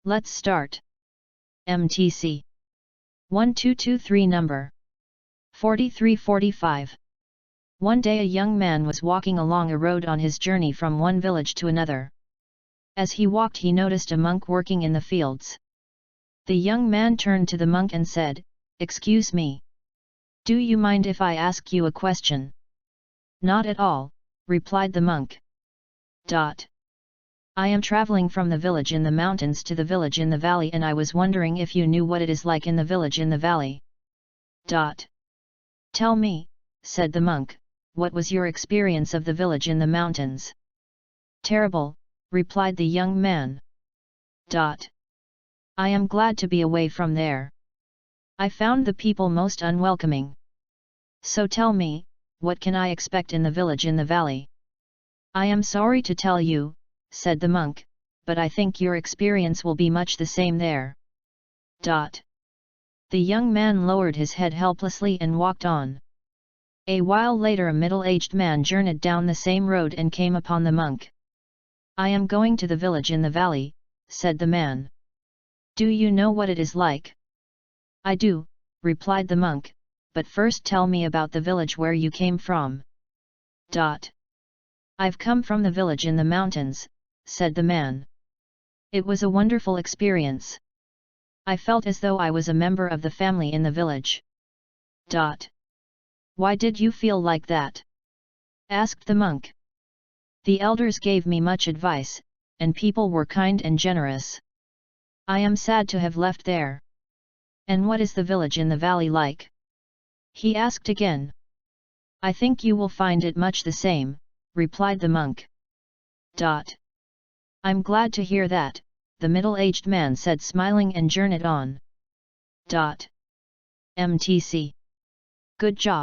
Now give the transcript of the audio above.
Let's start. MTC 1223 number 4345. One day a young man was walking along a road on his journey from one village to another. As he walked he noticed a monk working in the fields. The young man turned to the monk and said, "Excuse me. Do you mind if I ask you a question?" "Not at all," replied the monk. "I am traveling from the village in the mountains to the village in the valley and I was wondering if you knew what it is like in the village in the valley." "Tell me," said the monk, "what was your experience of the village in the mountains?" "Terrible," replied the young man. "I am glad to be away from there. I found the people most unwelcoming. So tell me, what can I expect in the village in the valley?" "I am sorry to tell you," said the monk, "but I think your experience will be much the same there." The young man lowered his head helplessly and walked on. A while later a middle-aged man journeyed down the same road and came upon the monk. "I am going to the village in the valley," said the man. "Do you know what it is like?" "I do," replied the monk, "but first tell me about the village where you came from." "I've come from the village in the mountains," said the man. "It was a wonderful experience. I felt as though I was a member of the family in the village." "Why did you feel like that?" asked the monk. "The elders gave me much advice, and people were kind and generous. I am sad to have left there." "And what is the village in the valley like?" he asked again. "I think you will find it much the same," replied the monk. "I'm glad to hear that," the middle-aged man said smiling and journeyed on. MTC. Good job.